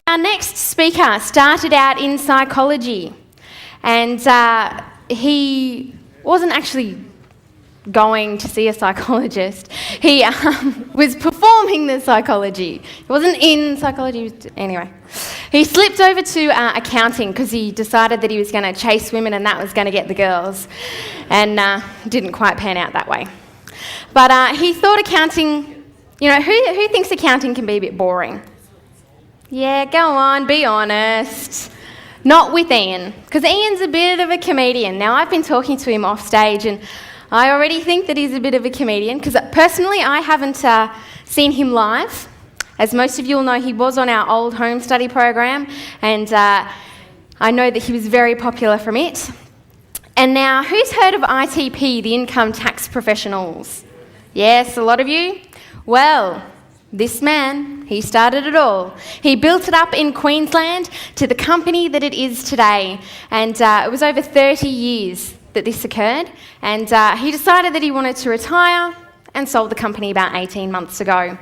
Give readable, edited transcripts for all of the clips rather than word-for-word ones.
Our next speaker started out in psychology, and he wasn't actually going to see a psychologist. He was performing the psychology. He wasn't in psychology. Anyway, he slipped over to accounting because he decided that he was going to chase women and that was going to get the girls, and didn't quite pan out that way. But he thought accounting, you know, who thinks accounting can be a bit boring? Yeah, go on, be honest. Not with Ian, because Ian's a bit of a comedian. Now, I've been talking to him off stage, and I already think that he's a bit of a comedian, because personally I haven't seen him live. As most of you will know, he was on our old home study program, and I know that he was very popular from it. And now, who's heard of ITP, the Income Tax Professionals? Yes, a lot of you? Well, this man, he started it all. He built it up in Queensland to the company that it is today. And it was over 30 years that this occurred. And he decided that he wanted to retire and sold the company about 18 months ago.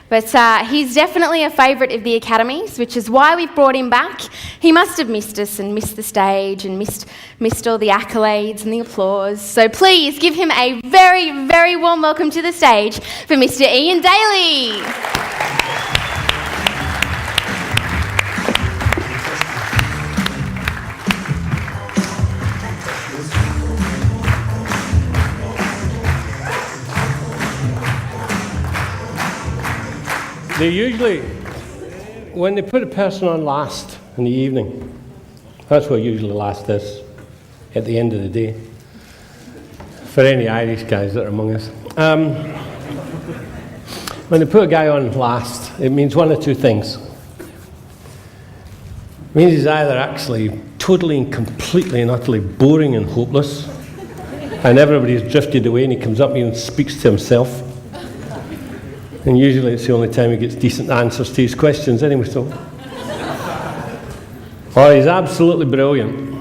But he's definitely a favourite of the academies, which is why we've brought him back. He must have missed us and missed the stage and missed all the accolades and the applause. So please give him a very, very warm welcome to the stage for Mr. Ian Daly. They usually, when they put a person on last in the evening, that's what usually last is, at the end of the day, for any Irish guys that are among us. When they put a guy on last, it means one of two things. It means he's either actually totally and completely and utterly boring and hopeless, and everybody's drifted away and he comes up and speaks to himself. And usually it's the only time he gets decent answers to his questions anyway, so. Or he's absolutely brilliant.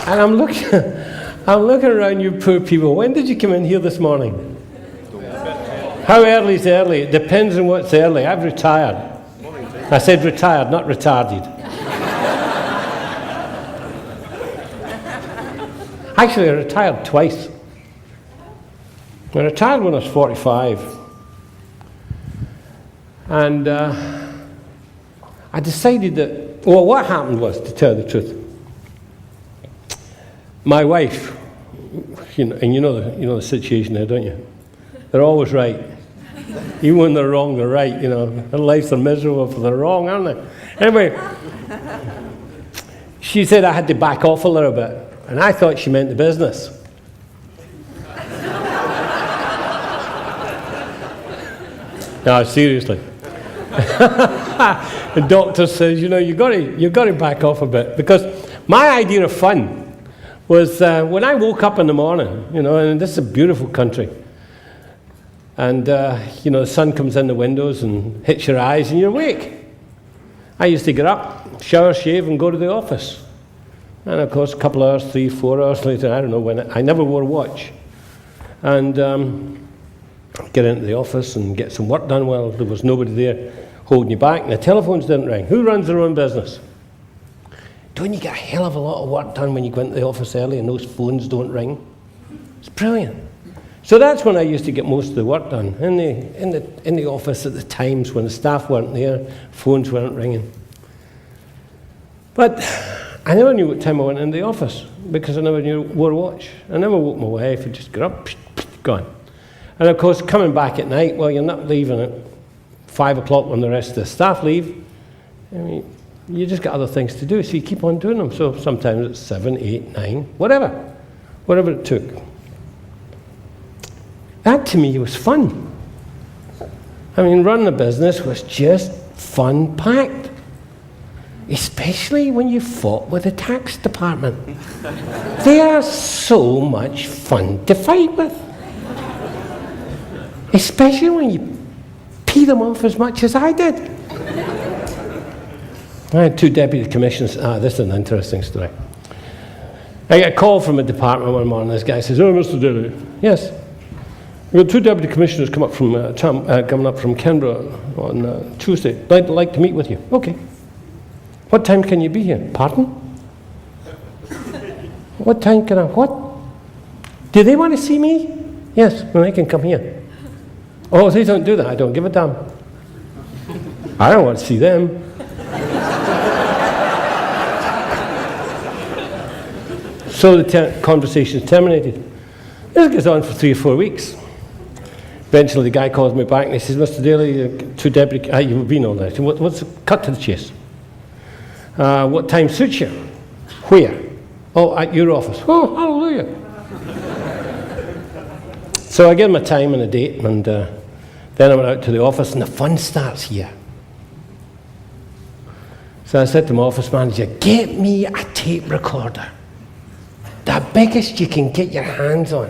And I'm looking around you poor people. When did you come in here this morning? How early is early? It depends on what's early. I've retired. I said retired, not retarded. Actually, I retired twice. I retired when I was 45. And I decided that, well, what happened was, to tell the truth, my wife, you know the situation there, don't you? They're always right. Even when they're wrong, they're right, you know. Their lives are miserable if they're wrong, aren't they? Anyway, she said I had to back off a little bit. And I thought she meant the business. No, seriously. The doctor says, you know, you've got to back off a bit. Because my idea of fun was when I woke up in the morning, you know, and this is a beautiful country. And, you know, the sun comes in the windows and hits your eyes and you're awake. I used to get up, shower, shave, and go to the office. And of course, a couple of hours, 3, 4 hours later, I don't know when, I never wore a watch. And get into the office and get some work done while there was nobody there holding you back, and the telephones didn't ring. Who runs their own business? Don't you get a hell of a lot of work done when you go into the office early and those phones don't ring? It's brilliant. So that's when I used to get most of the work done, in the office at the times when the staff weren't there, phones weren't ringing. But I never knew what time I went into the office because I never wore a watch. I never woke my wife. I just got up, gone. And of course, coming back at night, well, you're not leaving at 5 o'clock when the rest of the staff leave. I mean, you just got other things to do, so you keep on doing them. So sometimes it's 7, 8, 9, whatever it took. That to me was fun. I mean, running a business was just fun-packed. Especially when you fought with the tax department. They are so much fun to fight with. Especially when you pee them off as much as I did. I had 2 deputy commissioners. This is an interesting story. I get a call from a department one morning. This guy says, "Oh, Mr. Daly." "Yes." "We've got two deputy commissioners coming up from Canberra on Tuesday. I'd like to meet with you." "Okay." "What time can you be here?" "Pardon?" "What time can I, what? Do they want to see me?" "Yes, well, they can come here." "Oh, they don't do that." "I don't give a damn. I don't want to see them." So the conversation's terminated. This goes on for 3 or 4 weeks. Eventually the guy calls me back and he says, "Mr. Daly, two deputy..." "You've been on that. What's cut to the chase. What time suits you?" "Where?" "Oh, at your office." "Oh, hallelujah." So I give him a time and a date, and then I went out to the office, and the fun starts here. So I said to my office manager, "Get me a tape recorder. The biggest you can get your hands on.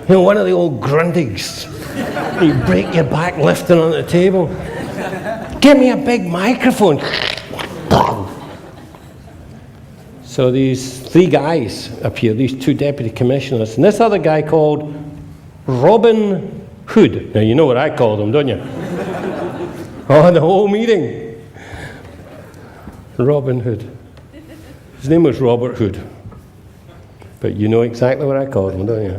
You know, one of the old grundigs. You break your back lifting on the table. Get me a big microphone." So these 3 guys appear, these 2 deputy commissioners, and this other guy called Robin Hood. Now, you know what I called him, don't you? Oh, the whole meeting. Robin Hood. His name was Robert Hood. But you know exactly what I called him, don't you?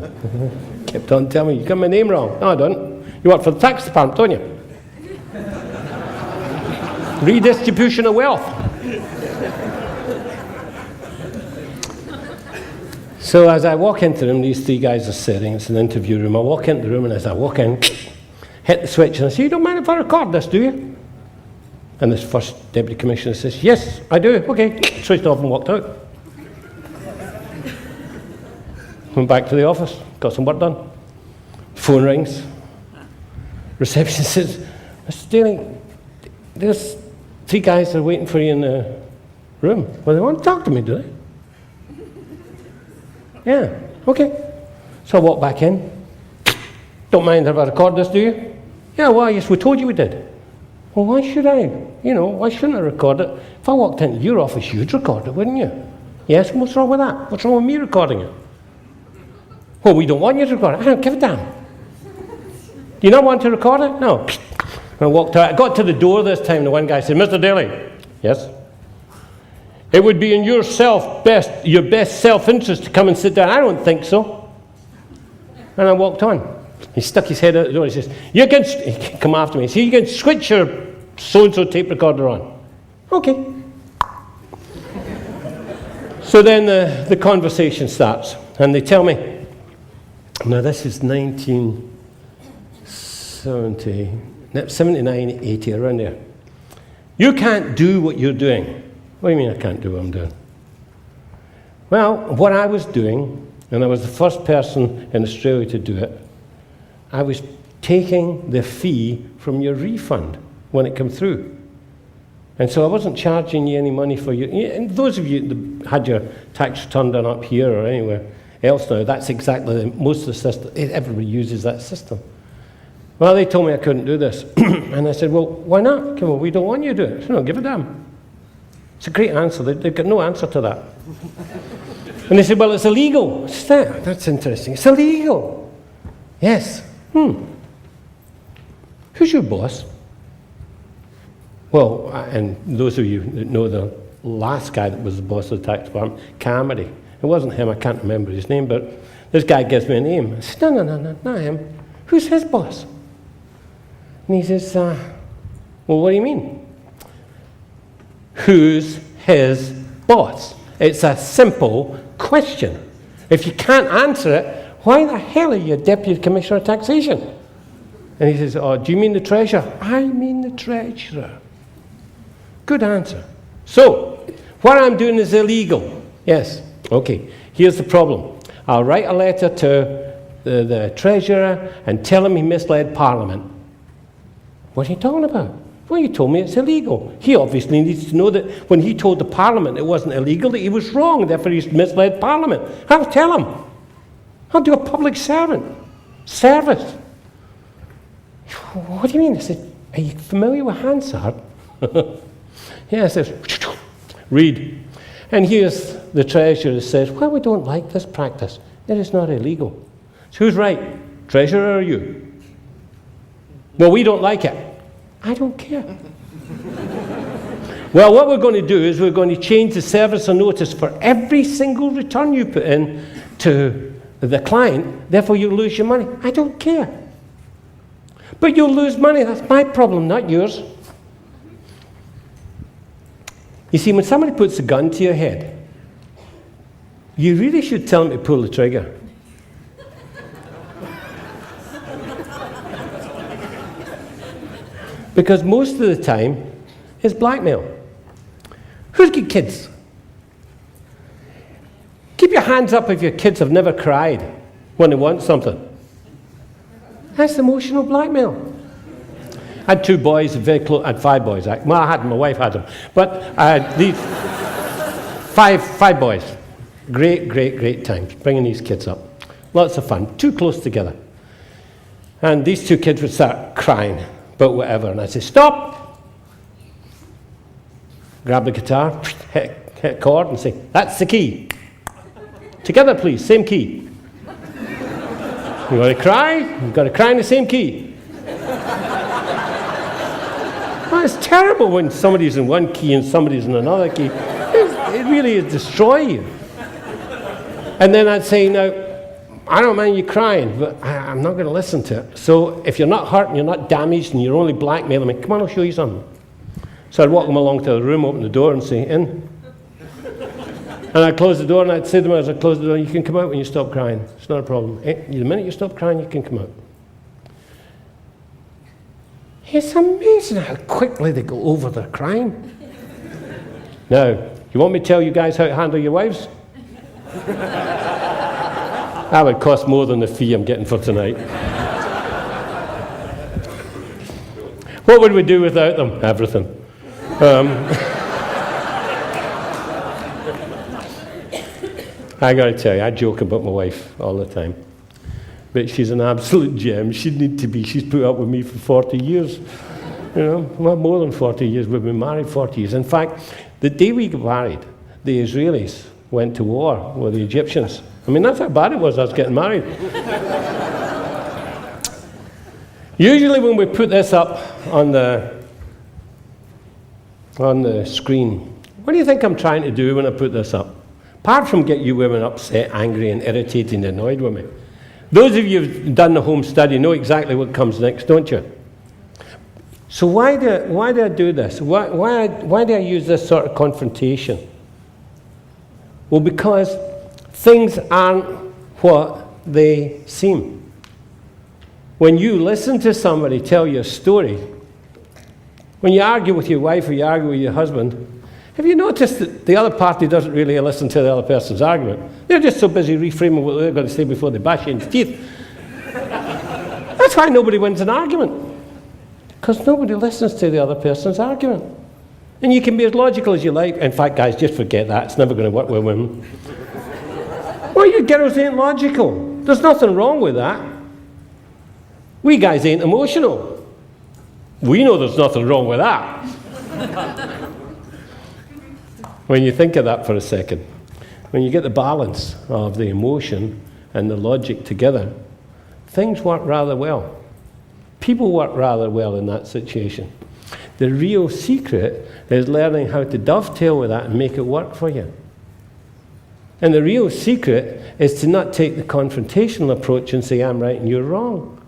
Kept on telling me, "You got my name wrong." "No, I don't. You work for the tax department, don't you?" Redistribution of wealth. So as I walk into the room, these 3 guys are sitting. It's an interview room. I walk into the room, and as I walk in, hit the switch, and I say, "You don't mind if I record this, do you?" And this first deputy commissioner says, "Yes, I do." "Okay." Switched off and walked out. Went back to the office, got some work done. Phone rings. Reception says, "Mr. Daly, there's 3 guys that are waiting for you in the room." "Well, they want to talk to me, do they?" "Yeah, okay." So I walked back in. "Don't mind if I record this, do you?" "Yeah, well, yes, we told you we did." "Well, why should I? You know, why shouldn't I record it? If I walked into your office, you'd record it, wouldn't you?" "Yes, what's wrong with that? What's wrong with me recording it?" "Well, we don't want you to record it." "I don't give a damn. Do you not want to record it?" "No." I walked out. I got to the door this time. The one guy said, "Mr. Daly." "Yes." "It would be in your best self-interest to come and sit down." "I don't think so." And I walked on. He stuck his head out the door. He says, he come after me. He said, "You can switch your so-and-so tape recorder on." "Okay." So then the conversation starts, and they tell me, now this is 79, 80, around there. "You can't do what you're doing." "What do you mean I can't do what I'm doing?" "Well, what I was doing, and I was the first person in Australia to do it, I was taking the fee from your refund when it came through. And so I wasn't charging you any money for you. And those of you that had your tax return done up here or anywhere else now, that's exactly most of the system. Everybody uses that system." Well, they told me I couldn't do this. And I said, "Well, why not?" "Well, we don't want you to do it." "I don't give a damn." It's a great answer. They've got no answer to that. And they said, "Well, it's illegal." I said, "That's interesting. It's illegal." "Yes." "Who's your boss?" Well, and those of you that know the last guy that was the boss of the tax department, Carmody. It wasn't him. I can't remember his name, but this guy gives me a name. I said, No, not him. Who's his boss?" And he says, "Well, what do you mean? Who's his boss?" It's a simple question. If you can't answer it, why the hell are you a deputy commissioner of taxation? And he says, "Oh, do you mean the treasurer?" "I mean the treasurer." Good answer. "So, what I'm doing is illegal." "Yes." "Okay, here's the problem. I'll write a letter to the treasurer and tell him he misled Parliament." "What are you talking about?" "Well, you told me it's illegal. He obviously needs to know that when he told the Parliament it wasn't illegal, that he was wrong, therefore he's misled Parliament. I'll tell him. I'll do a public service." "What do you mean?" I said, "Are you familiar with Hansard?" "Yeah," I said, "Read." And here's the treasurer says, well, we don't like this practice. It is not illegal. So who's right? Treasurer or you? Well, we don't like it. I don't care. Well, what we're going to do is we're going to change the service of notice for every single return you put in to the client. Therefore, you lose your money. I don't care. But you'll lose money. That's my problem, not yours. You see, when somebody puts a gun to your head, you really should tell them to pull the trigger. Because most of the time, it's blackmail. Who's got kids? Keep your hands up if your kids have never cried when they want something. That's emotional blackmail. I had 2 boys, very close. I had 5 boys. Well, I had them, my wife had them. But I had these 5 boys. Great times, bringing these kids up. Lots of fun, too close together. And these 2 kids would start crying, but whatever. And I'd say, stop! Grab the guitar, hit a chord and say, that's the key. Together, please, same key. You've got to cry, you've got to cry in the same key. Well, it's terrible when somebody's in one key and somebody's in another key. It really is destroy you. And then I'd say, now, I don't mind you crying, but I'm not going to listen to it. So if you're not hurt and you're not damaged and you're only blackmailing me, come on, I'll show you something. So I'd walk them along to the room, open the door and say, in. And I'd close the door and I'd say to them as I close the door, you can come out when you stop crying. It's not a problem. The minute you stop crying, you can come out. It's amazing how quickly they go over their crime. Now, you want me to tell you guys how to handle your wives? That would cost more than the fee I'm getting for tonight. What would we do without them? Everything. I got to tell you, I joke about my wife all the time. But she's an absolute gem. She'd need to be. She's put up with me for 40 years. You know, well, more than 40 years. We've been married 40 years. In fact, the day we got married, the Israelis went to war with the Egyptians. I mean, that's how bad it was us getting married. Usually when we put this up on the screen, what do you think I'm trying to do when I put this up? Apart from get you women upset, angry, and irritated and annoyed with me. Those of you who've done the home study know exactly what comes next, don't you? So why do I do this? Why do I use this sort of confrontation? Well, because things aren't what they seem. When you listen to somebody tell you a story, when you argue with your wife or you argue with your husband, have you noticed that the other party doesn't really listen to the other person's argument? They're just so busy reframing what they're going to say before they bash you in the teeth. That's why nobody wins an argument. Because nobody listens to the other person's argument. And you can be as logical as you like. In fact, guys, just forget that. It's never going to work with women. Well, you girls ain't logical. There's nothing wrong with that. We guys ain't emotional. We know there's nothing wrong with that. When you think of that for a second, when you get the balance of the emotion and the logic together, things work rather well. People work rather well in that situation. The real secret is learning how to dovetail with that and make it work for you. And the real secret is to not take the confrontational approach and say, I'm right and you're wrong.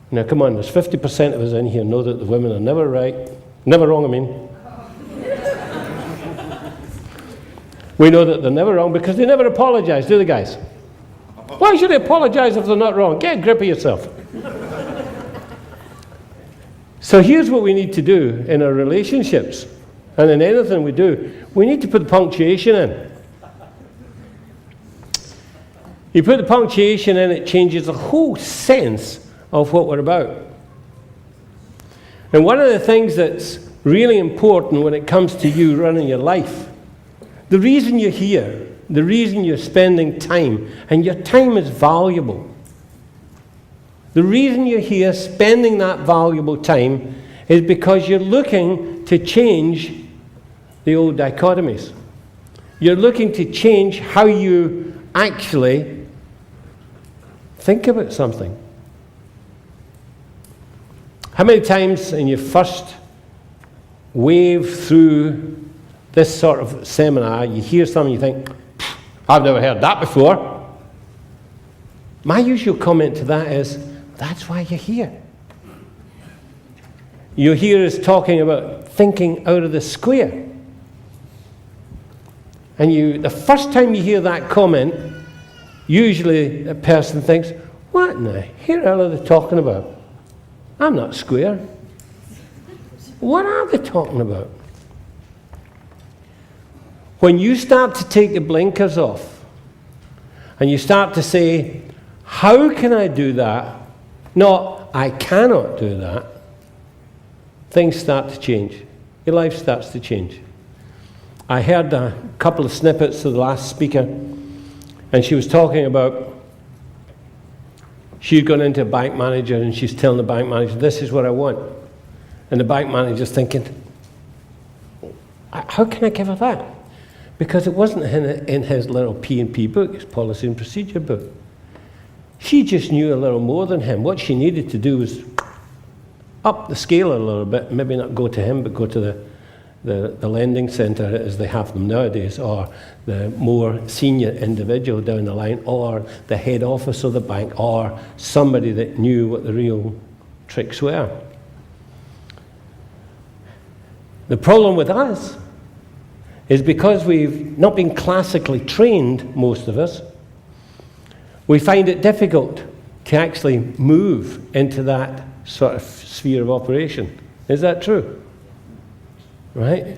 Now, come on, there's 50% of us in here know that the women are never right, never wrong, I mean. We know that they're never wrong because they never apologize, do they, guys? Why should they apologize if they're not wrong? Get a grip of yourself. So here's what we need to do in our relationships and in anything we do. We need to put the punctuation in. You put the punctuation in, it changes the whole sense of what we're about. And one of the things that's really important when it comes to you running your life, the reason you're here, the reason you're spending time, and your time is valuable. The reason you're here spending that valuable time is because you're looking to change the old dichotomies. You're looking to change how you actually think about something. How many times in your first wave through this sort of seminar, you hear something, you think, I've never heard that before. My usual comment to that is, that's why you're here. You hear us talking about thinking out of the square. And the first time you hear that comment, usually a person thinks, what in the hell are they talking about? I'm not square. What are they talking about? When you start to take the blinkers off and you start to say, how can I do that? Not, I cannot do that. Things start to change. Your life starts to change. I heard a couple of snippets of the last speaker, and she was talking about she'd gone into a bank manager and she's telling the bank manager, this is what I want. And the bank manager's thinking, how can I give her that? Because it wasn't in his little P&P book, his policy and procedure book. She just knew a little more than him. What she needed to do was up the scale a little bit, maybe not go to him, but go to the lending centre as they have them nowadays, or the more senior individual down the line, or the head office of the bank, or somebody that knew what the real tricks were. The problem with us is because we've not been classically trained, most of us, we find it difficult to actually move into that sort of sphere of operation. Is that true? Right?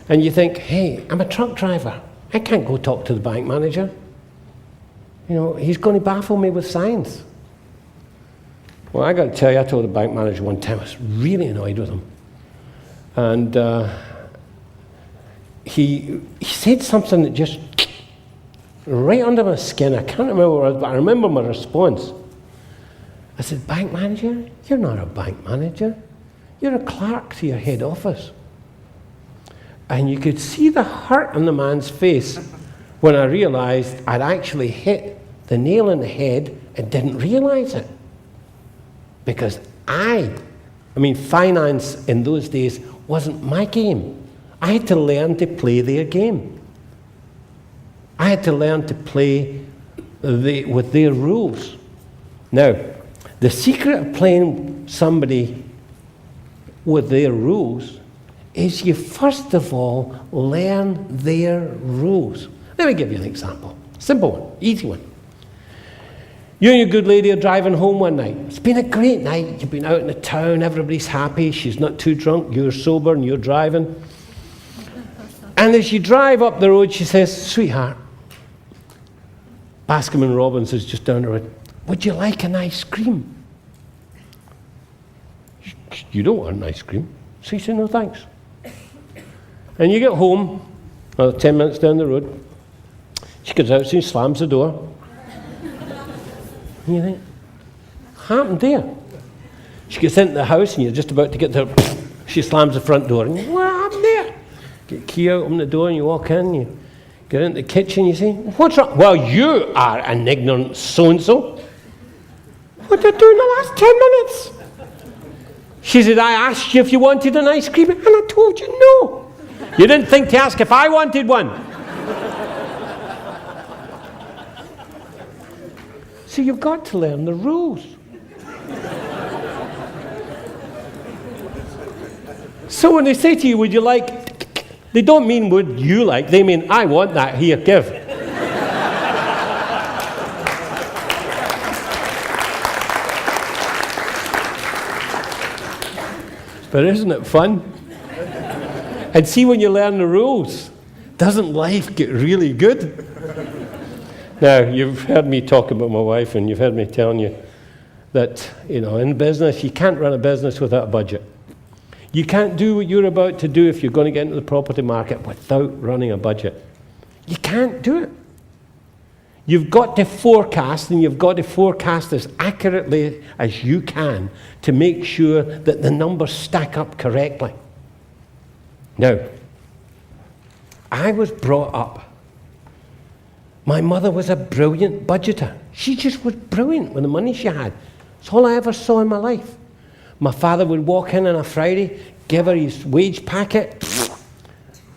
And you think, hey, I'm a truck driver. I can't go talk to the bank manager. You know, he's going to baffle me with science. Well, I got to tell you, I told the bank manager one time, I was really annoyed with him. And he said something that just right under my skin. I can't remember what it was, but I remember my response. I said, bank manager? You're not a bank manager. You're a clerk to your head office. And you could see the hurt on the man's face when I realized I'd actually hit the nail on the head and didn't realize it. Because I mean, finance in those days wasn't my game. I had to learn to play their game. I had to learn to play with their rules. Now, the secret of playing somebody with their rules is you first of all learn their rules. Let me give you an example. Simple one, easy one. You and your good lady are driving home one night. It's been a great night. You've been out in the town, everybody's happy, she's not too drunk, you're sober and you're driving. And as you drive up the road, she says, sweetheart, Baskin & Robbins is just down the road. Would you like an ice cream? You don't want an ice cream. So you say, no thanks. And you get home, 10 minutes down the road, she gets out, she slams the door. And you think, what happened there? She gets into the house and you're just about to get there, she slams the front door. And what happened there? Get the key out, open the door, and you walk in, you get into the kitchen, you say, what's wrong? Well, you are an ignorant so-and-so. What did I do in the last 10 minutes? She said, I asked you if you wanted an ice cream, and I told you no. You didn't think to ask if I wanted one. So you've got to learn the rules. So when they say to you, would you like, they don't mean would you like, they mean I want that, here, give. But isn't it fun? And see, when you learn the rules, doesn't life get really good? Now, you've heard me talk about my wife, and you've heard me telling you that, you know, in business, you can't run a business without a budget. You can't do what you're about to do if you're going to get into the property market without running a budget. You can't do it. You've got to forecast, and you've got to forecast as accurately as you can to make sure that the numbers stack up correctly. Now, I was brought up. My mother was a brilliant budgeter. She just was brilliant with the money she had. That's all I ever saw in my life. My father would walk in on a Friday, give her his wage packet,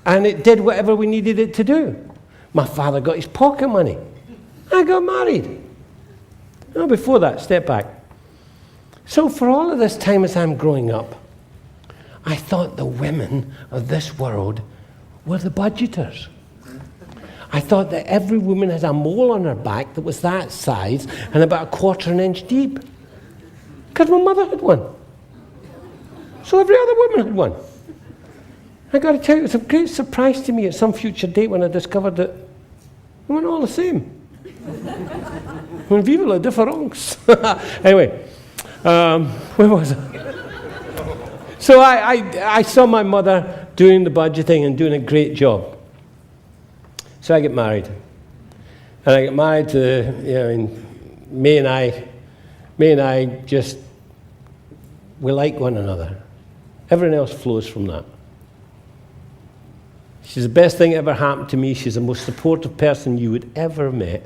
and it did whatever we needed it to do. My father got his pocket money. I got married. No, before that, step back. So for all of this time as I'm growing up, I thought the women of this world were the budgeters. I thought that every woman has a mole on her back that was that size and about 1/4 inch deep. Because my mother had one. So every other woman had one. I got to tell you, it was a great surprise to me at some future date when I discovered that they weren't all the same. Vive la différence. Anyway, where was I? So I saw my mother doing the budgeting and doing a great job. So I get married. And I get married to, and May and I just, we like one another. Everything else flows from that. She's the best thing that ever happened to me. She's the most supportive person you would ever have met.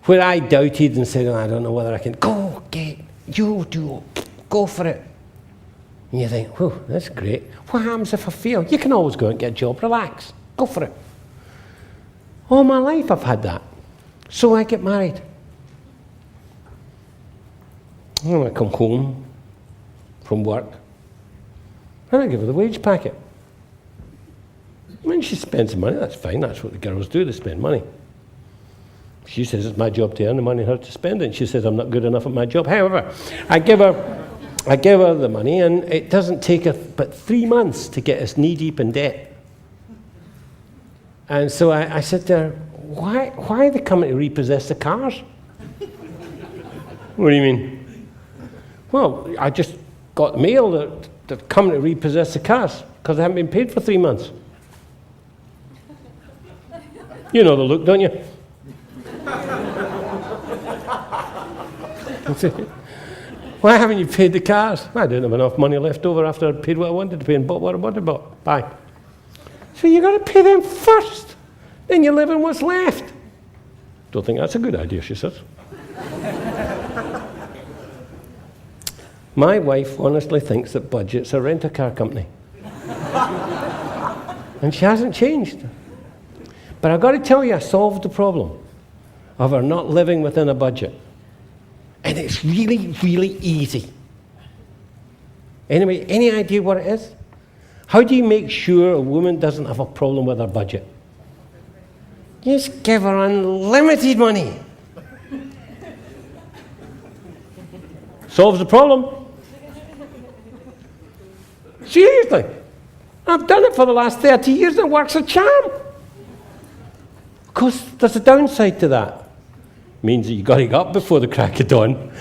Where I doubted and said, I don't know whether I can, go for it. And you think, whew, that's great. What happens if I fail? You can always go and get a job, relax, go for it. All my life I've had that. So I get married. And I come home from work, and I give her the wage packet. When she spends the money, that's fine, that's what the girls do, they spend money. She says it's my job to earn the money, her to spend it, and she says I'm not good enough at my job. However, I give her the money, and it doesn't take her but 3 months to get us knee-deep in debt. And so I said to her, why are they coming to repossess the cars? What do you mean? Well, I just got mail that they're coming to repossess the cars because they haven't been paid for 3 months. You know the look, don't you? Why haven't you paid the cars? I didn't have enough money left over after I'd paid what I wanted to pay and bought what I wanted to buy. Bye. So you got to pay them first. Then you live on what's left. Don't think that's a good idea, she says. My wife honestly thinks that Budget's a rent-a-car company. And she hasn't changed. But I've got to tell you, I solved the problem of her not living within a budget. And it's really, really easy. Anyway, any idea what it is? How do you make sure a woman doesn't have a problem with her budget? You just give her unlimited money. Solves the problem. Seriously. I've done it for the last 30 years and it works a charm. Of course, there's a downside to that. It means that you've got to get up before the crack of dawn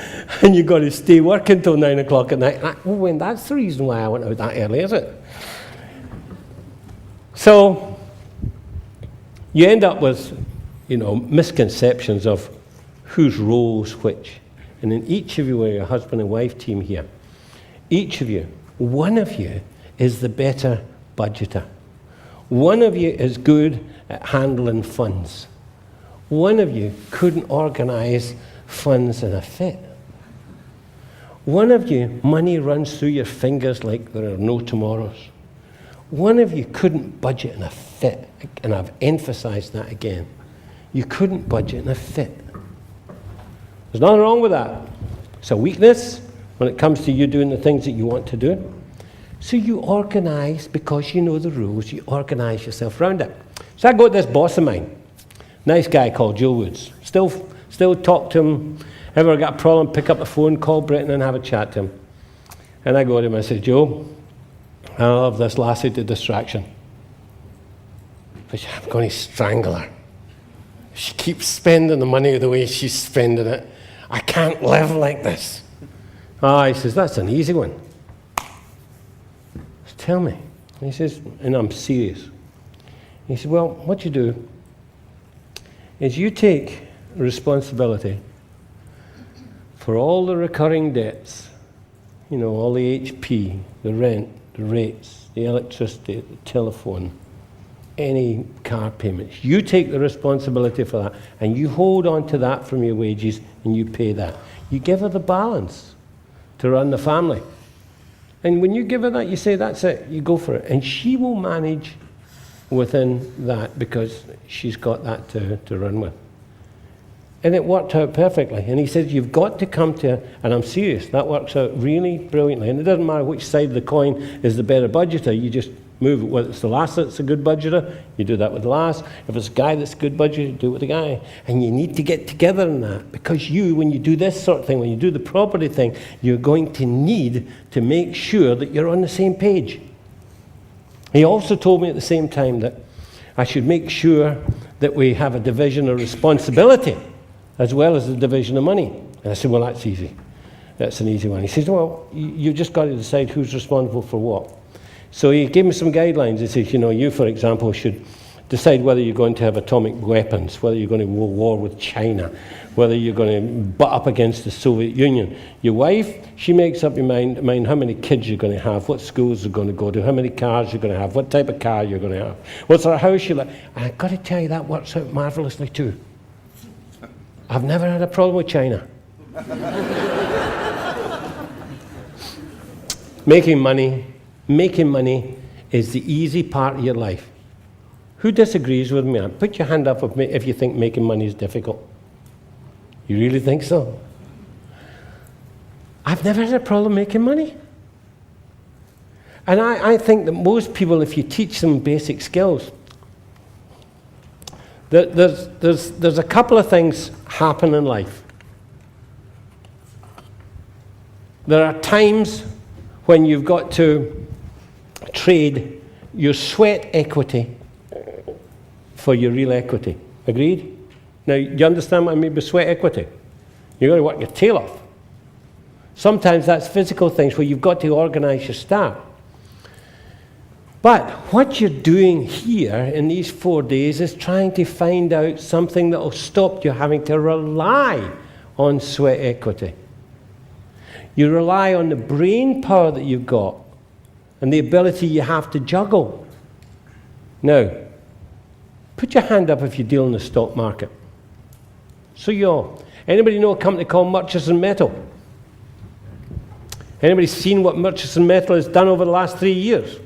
and you've got to stay working till 9 o'clock at night. Oh, and that's the reason why I went out that early, is it? So, you end up with, misconceptions of whose role's which. And in each of you are your husband and wife team here. Each of you, one of you is the better budgeter. One of you is good at handling funds. One of you couldn't organize funds in a fit. One of you, money runs through your fingers like there are no tomorrows. One of you couldn't budget in a fit, and I've emphasized that again. You couldn't budget in a fit. There's nothing wrong with that. It's a weakness when it comes to you doing the things that you want to do. So you organize, because you know the rules, you organize yourself around it. So I got this boss of mine, nice guy called Joe Woods. Still talk to him. Ever got a problem, pick up the phone, call Britton and have a chat to him. And I go to him and I said, Joe, I love this lassie to distraction. But I'm going to strangle her. She keeps spending the money the way she's spending it. I can't live like this. He says, that's an easy one. Tell me. He says, and I'm serious. He said, well, what you do is you take responsibility for all the recurring debts, all the HP, the rent, the rates, the electricity, the telephone, any car payments. You take the responsibility for that, and you hold on to that from your wages, and you pay that. You give her the balance to run the family. And when you give her that, you say, that's it, you go for it. And she will manage within that because she's got that to run with. And it worked out perfectly. And he says, you've got to come to, and I'm serious, that works out really brilliantly. And it doesn't matter which side of the coin is the better budgeter, you just move it. Whether it's the lass that's a good budgeter, you do that with the lass. If it's a guy that's a good budgeter, you do it with the guy. And you need to get together in that, because when you do this sort of thing, when you do the property thing, you're going to need to make sure that you're on the same page. He also told me at the same time that I should make sure that we have a division of responsibility as well as the division of money. And I said, well, that's easy. That's an easy one. He says, well, you've just got to decide who's responsible for what. So he gave me some guidelines. He says, you, for example, should decide whether you're going to have atomic weapons, whether you're going to go to war with China, whether you're going to butt up against the Soviet Union. Your wife, she makes up your mind how many kids you're going to have, what schools you're going to go to, how many cars you're going to have, what type of car you're going to have, what sort of house you like. And I've got to tell you, that works out marvelously too. I've never had a problem with China. Making money is the easy part of your life. Who disagrees with me? Put your hand up if you think making money is difficult. You really think so? I've never had a problem making money. And I think that most people, if you teach them basic skills, there's a couple of things happen in life. There are times when you've got to trade your sweat equity for your real equity. Agreed? Now, you understand what I mean by sweat equity? You've got to work your tail off. Sometimes that's physical things where you've got to organize your staff. But what you're doing here in these 4 days is trying to find out something that will stop you having to rely on sweat equity. You rely on the brain power that you've got and the ability you have to juggle. Now, put your hand up if you deal in the stock market. So anybody know a company called Murchison Metal? Anybody seen what Murchison Metal has done over the last 3 years?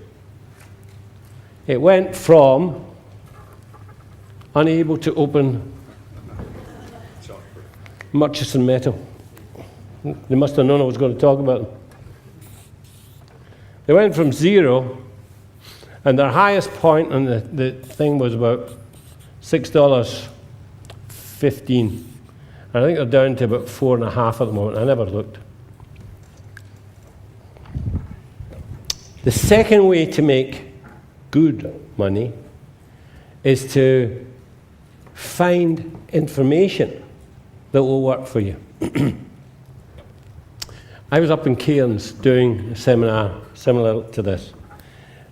It went from unable to open Murchison Metal. They must have known I was going to talk about them. They went from 0, and their highest point on the thing was about $6.15. And I think they're down to about 4.5 at the moment. I never looked. The second way to make good money is to find information that will work for you. I was up in Cairns doing a seminar similar to this.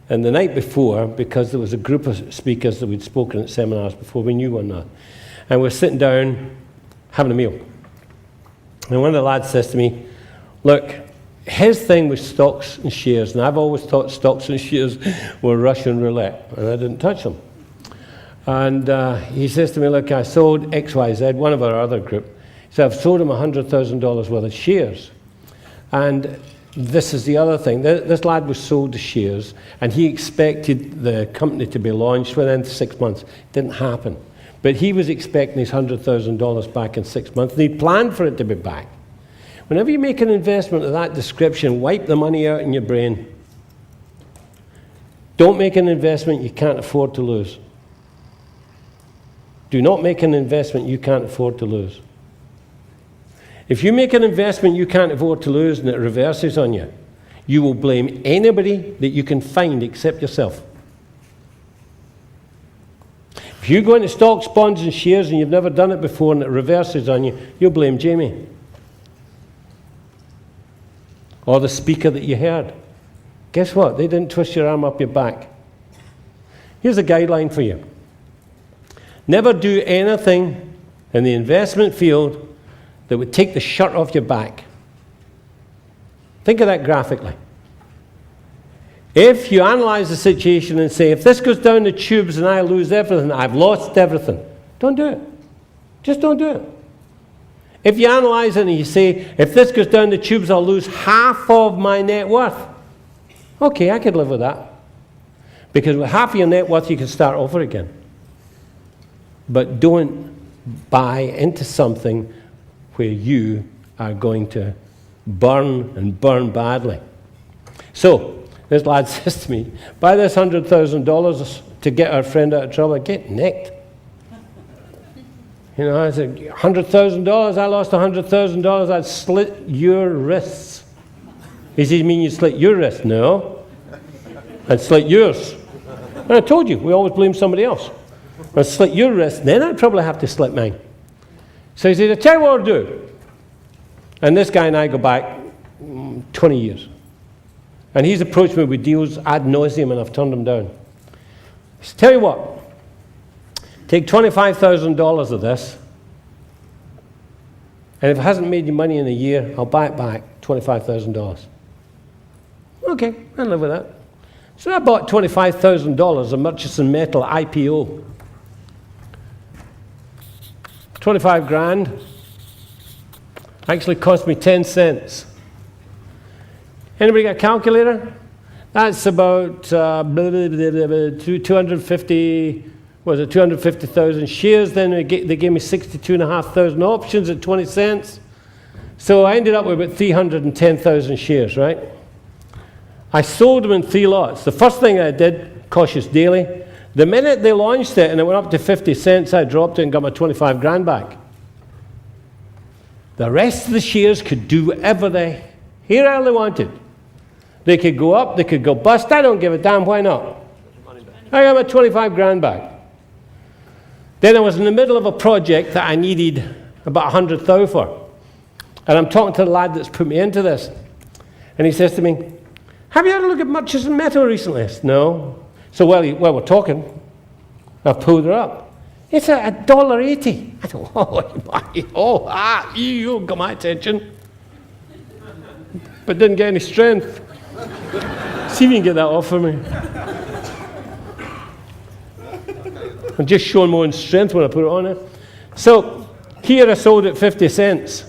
And the night before, because there was a group of speakers that we'd spoken at seminars before, we knew one another. And we're sitting down having a meal. And one of the lads says to me, look, his thing was stocks and shares, and I've always thought stocks and shares were Russian roulette, and I didn't touch them. And he says to me, look, I sold XYZ, one of our other group. He said, I've sold him $100,000 worth of shares. And this is the other thing. This lad was sold the shares, and he expected the company to be launched within 6 months. It didn't happen. But he was expecting his $100,000 back in 6 months, and he planned for it to be back. Whenever you make an investment of that description, wipe the money out in your brain. Don't make an investment you can't afford to lose. Do not make an investment you can't afford to lose. If you make an investment you can't afford to lose and it reverses on you, you will blame anybody that you can find except yourself. If you go into stocks, bonds and shares and you've never done it before and it reverses on you, you'll blame Jamie. Or the speaker that you heard. Guess what? They didn't twist your arm up your back. Here's a guideline for you. Never do anything in the investment field that would take the shirt off your back. Think of that graphically. If you analyze the situation and say, if this goes down the tubes and I lose everything, I've lost everything. Don't do it. Just don't do it. If you analyze it and you say, if this goes down the tubes, I'll lose half of my net worth. Okay, I could live with that. Because with half of your net worth, you can start over again. But don't buy into something where you are going to burn and burn badly. So, this lad says to me, buy this $100,000 to get our friend out of trouble. Get nicked. You know, I said, $100,000, I lost $100,000, I'd slit your wrists. He said, you mean you slit your wrist? No. I'd slit yours. And I told you, we always blame somebody else. I'd slit your wrist, then I'd probably have to slit mine. So he said, I'll tell you what I'll do. And this guy and I go back 20 years. And he's approached me with deals ad nauseum, and I've turned them down. He said, tell you what, take $25,000 of this, and if it hasn't made you money in a year, I'll buy it back, $25,000. Okay, I'll live with that. So I bought $25,000 of Murchison Metal IPO. 25 grand. Actually cost me 10 cents. Anybody got a calculator? That's about 250,000 shares. Then they gave me 62,500 options at 20 cents. So I ended up with about 310,000 shares, right? I sold them in 3 lots. The first thing I did, cautious daily, the minute they launched it and it went up to 50 cents, I dropped it and got my 25 grand back. The rest of the shares could do whatever they wanted. They could go up, they could go bust. I don't give a damn, why not? I got my 25 grand back. Then I was in the middle of a project that I needed about 100,000 for. And I'm talking to the lad that's put me into this. And he says to me, have you had a look at Murchison Metal recently? I said, no. So while we're talking, I pulled her up. It's at $1.80. I thought, you got my attention. But didn't get any strength. See if you can get that off for me. I'm just showing my own strength when I put it on it. So here I sold at 50 cents,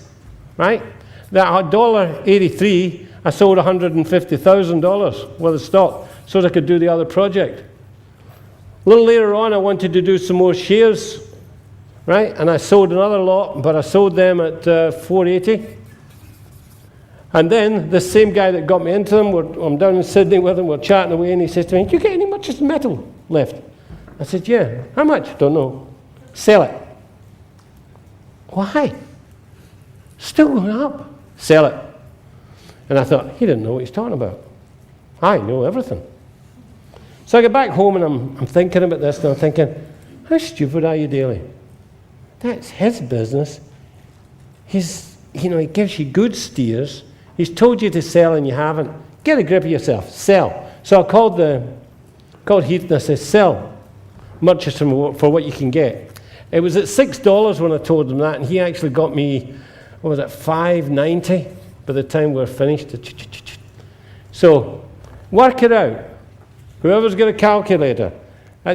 right? That $1.83, I sold $150,000 worth of stock so that I could do the other project. A little later on, I wanted to do some more shares, right? And I sold another lot, but I sold them at $4.80. And then the same guy that got me into them, I'm down in Sydney with him, we're chatting away, and he says to me, do you get any Murchison Metal left? I said, yeah. How much? Don't know. Sell it. Why? Still going up. Sell it. And I thought, he didn't know what he's talking about. I know everything. So I get back home and I'm thinking about this, and I'm thinking, how stupid are you, Daly? That's his business. He gives you good steers. He's told you to sell and you haven't. Get a grip of yourself. Sell. So I called Heath and I said, sell Murchison for what you can get. It was at $6 when I told him that, and he actually got me, what was it, $5.90 by the time we were finished. So work it out. Whoever's got a calculator,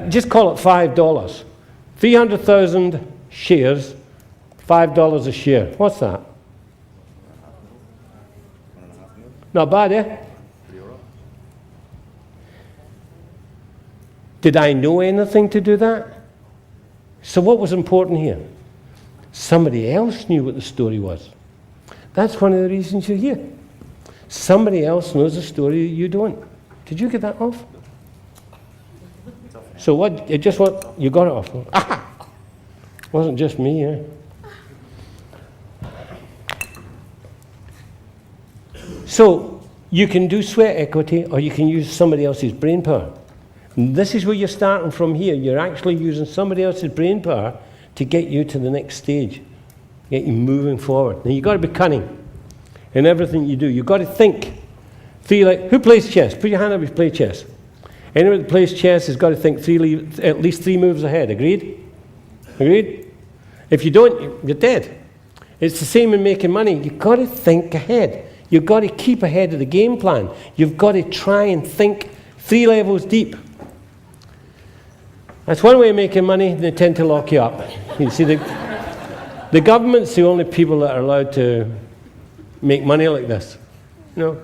just call it $5. 300,000 shares, $5 a share. What's that? Not bad, eh? Did I know anything to do that? So what was important here? Somebody else knew what the story was. That's one of the reasons you're here. Somebody else knows the story that you don't. Did you get that off? So what? You got it off. Ah! Wasn't just me, eh? So you can do sweat equity, or you can use somebody else's brain power. And this is where you're starting from here. You're actually using somebody else's brain power to get you to the next stage, get you moving forward. Now you've got to be cunning in everything you do. You've got to think. Feel like, who plays chess? Put your hand up if you play chess. Anyone that plays chess has got to think at least 3 moves ahead. Agreed? Agreed? If you don't, you're dead. It's the same in making money. You've got to think ahead. You've got to keep ahead of the game plan. You've got to try and think 3 levels deep. That's one way of making money. They tend to lock you up. You see, the government's the only people that are allowed to make money like this. You know,